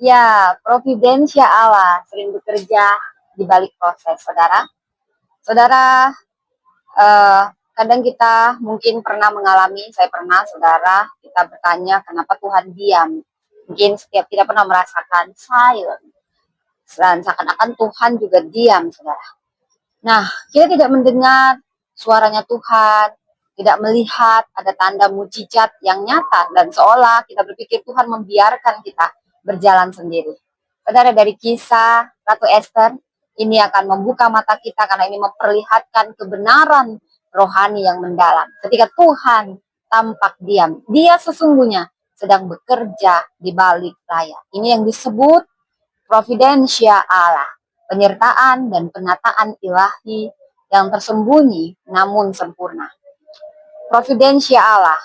Ya, providensia Allah sering bekerja di balik proses, saudara. Saudara, eh, kadang kita mungkin pernah mengalami, saya pernah, saudara, kita bertanya kenapa Tuhan diam. Mungkin setiap kita pernah merasakan silent, dan seakan-akan Tuhan juga diam, saudara. Nah, kita tidak mendengar suaranya Tuhan, tidak melihat ada tanda mujizat yang nyata, dan seolah kita berpikir Tuhan membiarkan kita berjalan sendiri. Saudara, dari kisah Ratu Esther, ini akan membuka mata kita karena ini memperlihatkan kebenaran rohani yang mendalam. Ketika Tuhan tampak diam, dia sesungguhnya sedang bekerja di balik layar. Ini yang disebut providensia Allah, penyertaan dan penataan ilahi yang tersembunyi namun sempurna. Providensia Allah,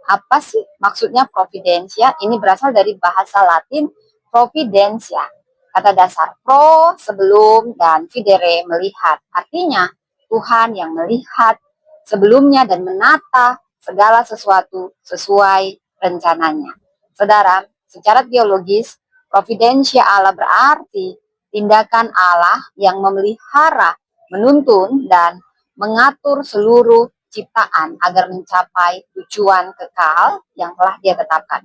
apa sih maksudnya providensia? Ini berasal dari bahasa Latin providensia. Kata dasar pro sebelum dan videre melihat. Artinya Tuhan yang melihat sebelumnya dan menata segala sesuatu sesuai rencananya. Saudara, secara teologis, providensia Allah berarti tindakan Allah yang memelihara, menuntun, dan mengatur seluruh ciptaan agar mencapai tujuan kekal yang telah dia tetapkan.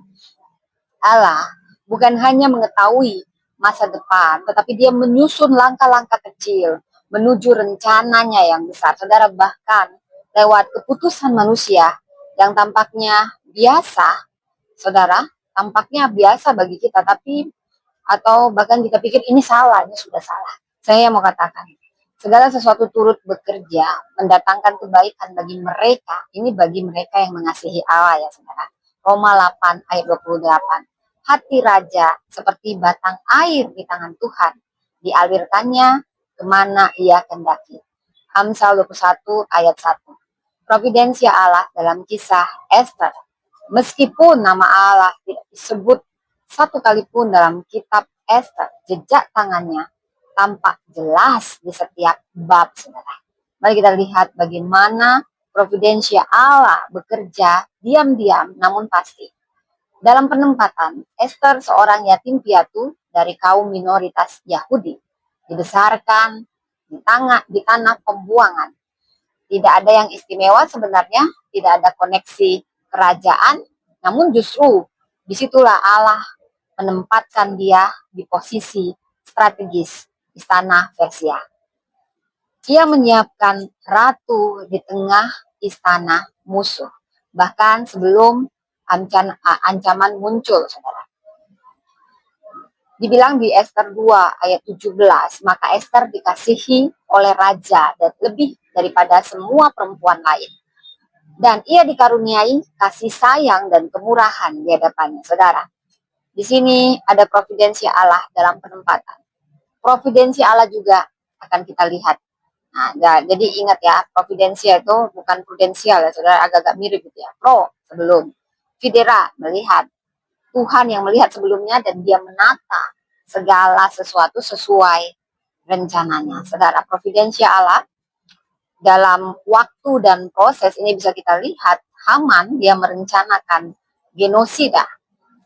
Allah bukan hanya mengetahui masa depan, tetapi dia menyusun langkah-langkah kecil menuju rencananya yang besar. Saudara, bahkan lewat keputusan manusia yang tampaknya biasa, saudara, tampaknya biasa bagi kita, tapi atau bahkan kita pikir ini salah, ini sudah salah. Saya mau katakan, segala sesuatu turut bekerja, mendatangkan kebaikan bagi mereka. Ini bagi mereka yang mengasihi Allah ya saudara. Roma 8 ayat 28. Hati raja seperti batang air di tangan Tuhan. Dialirkannya kemana ia kendaki. Amsal 21 ayat 1. Providensia Allah dalam kisah Esther. Meskipun nama Allah tidak disebut satu kali pun dalam kitab Esther, jejak tangannya tampak jelas di setiap bab, saudara. Mari kita lihat bagaimana providensia Allah bekerja diam-diam namun pasti. Dalam penempatan, Esther seorang yatim piatu dari kaum minoritas Yahudi, dibesarkan di tanah pembuangan. Tidak ada yang istimewa sebenarnya, tidak ada koneksi kerajaan, namun justru disitulah Allah menempatkan dia di posisi strategis istana Persia. Ia menyiapkan ratu di tengah istana musuh, bahkan sebelum ancaman muncul, saudara. Dibilang di Esther 2 ayat 17, maka Esther dikasihi oleh raja dan lebih daripada semua perempuan lain. Dan ia dikaruniai kasih sayang dan kemurahan di hadapannya, saudara. Di sini ada providensi Allah dalam penempatan. Providensi Allah juga akan kita lihat. Nah, jadi ingat ya, providensia itu bukan prudensial ya, saudara, agak-agak mirip gitu ya. Pro sebelum, videra melihat, Tuhan yang melihat sebelumnya dan dia menata segala sesuatu sesuai rencananya. Saudara, providensia Allah dalam waktu dan proses ini bisa kita lihat, Haman dia merencanakan genosida.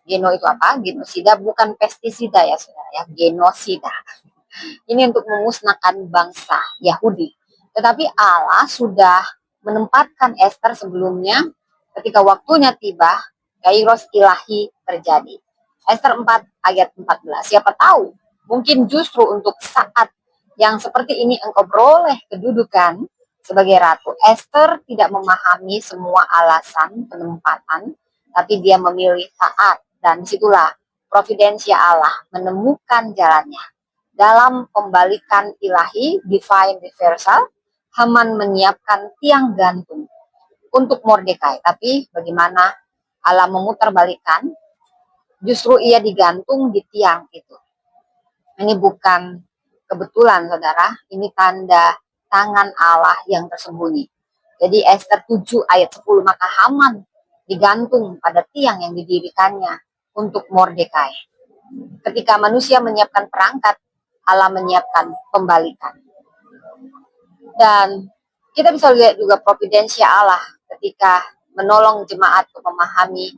Geno itu apa? Genosida bukan pestisida ya saudara ya, genosida. Ini untuk memusnahkan bangsa Yahudi. Tetapi Allah sudah menempatkan Esther sebelumnya ketika waktunya tiba, kairos ilahi terjadi. Esther 4 ayat 14. Siapa tahu, mungkin justru untuk saat yang seperti ini engkau beroleh kedudukan sebagai ratu. Esther tidak memahami semua alasan penempatan, tapi dia memilih taat. Dan disitulah providensia Allah menemukan jalannya. Dalam pembalikan ilahi, divine reversal, Haman menyiapkan tiang gantung untuk Mordekai. Tapi bagaimana Allah memutarbalikkan, justru ia digantung di tiang itu. Ini bukan kebetulan, saudara. Ini tanda tangan Allah yang tersembunyi. Jadi Esther 7 ayat 10, maka Haman digantung pada tiang yang didirikannya untuk Mordekai. Ketika manusia menyiapkan perangkat, Allah menyiapkan pembalikan. Dan kita bisa lihat juga providensia Allah ketika menolong jemaat untuk memahami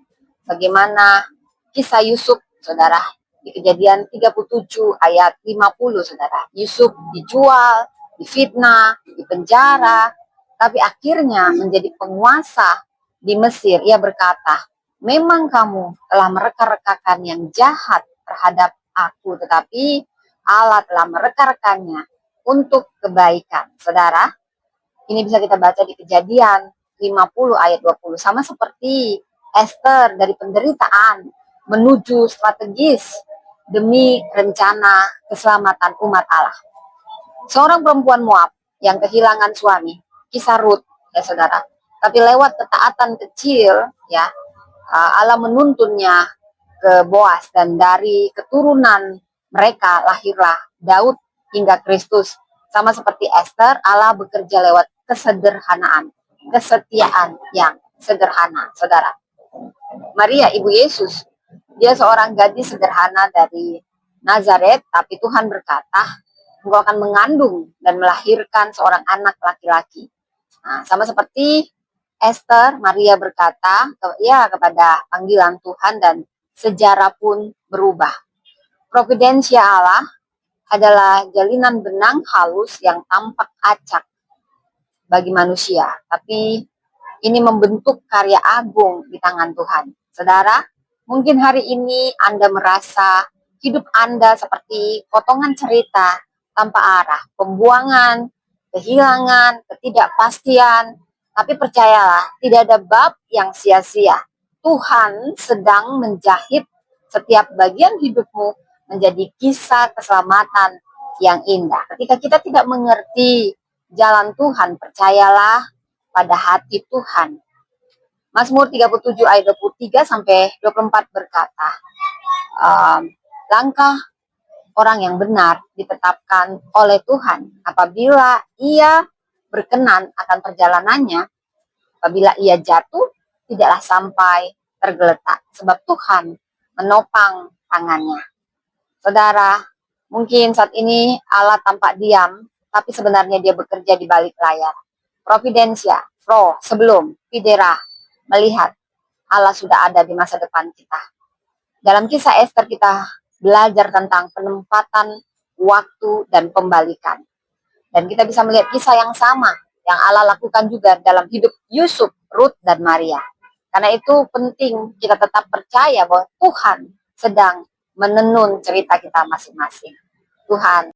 bagaimana kisah Yusuf, saudara. di Kejadian 37 ayat 50, saudara. Yusuf dijual, difitnah, dipenjara, tapi akhirnya menjadi penguasa di Mesir. Ia berkata, memang kamu telah mereka-rekakan yang jahat terhadap aku, tetapi Allah telah mereka-rekannya untuk kebaikan. Saudara, ini bisa kita baca di Kejadian 50 ayat 20. Sama seperti Esther, dari penderitaan menuju strategis demi rencana keselamatan umat Allah. Seorang perempuan Moab yang kehilangan suami, kisah Rut, ya saudara. Tapi lewat ketaatan kecil, ya, Allah menuntunnya ke Boas, dan dari keturunan mereka lahirlah Daud hingga Kristus. Sama seperti Esther, Allah bekerja lewat kesederhanaan, kesetiaan yang sederhana, saudara. Maria, ibu Yesus, dia seorang gadis sederhana dari Nazaret, tapi Tuhan berkata, engkau akan mengandung dan melahirkan seorang anak laki-laki. Nah, sama seperti Esther, Maria berkata ya kepada panggilan Tuhan, dan sejarah pun berubah. Providensia Allah adalah jalinan benang halus yang tampak acak bagi manusia, tapi ini membentuk karya agung di tangan Tuhan. Saudara, mungkin hari ini Anda merasa hidup Anda seperti potongan cerita tanpa arah, pembuangan, kehilangan, ketidakpastian. Tapi percayalah, tidak ada bab yang sia-sia. Tuhan sedang menjahit setiap bagian hidupmu menjadi kisah keselamatan yang indah. Ketika kita tidak mengerti jalan Tuhan, percayalah pada hati Tuhan. Mazmur 37 ayat 23 sampai 24 berkata, langkah orang yang benar ditetapkan oleh Tuhan. Apabila ia berkenan akan perjalanannya, apabila ia jatuh, tidaklah sampai tergeletak, sebab Tuhan menopang tangannya. Saudara, mungkin saat ini Allah tampak diam, tapi sebenarnya dia bekerja di balik layar. Providensia, sebelum Pidera melihat Allah sudah ada di masa depan kita. Dalam kisah Esther kita belajar tentang penempatan waktu dan pembalikan. Dan kita bisa melihat kisah yang sama yang Allah lakukan juga dalam hidup Yusuf, Ruth, dan Maria. Karena itu penting kita tetap percaya bahwa Tuhan sedang menenun cerita kita masing-masing. Tuhan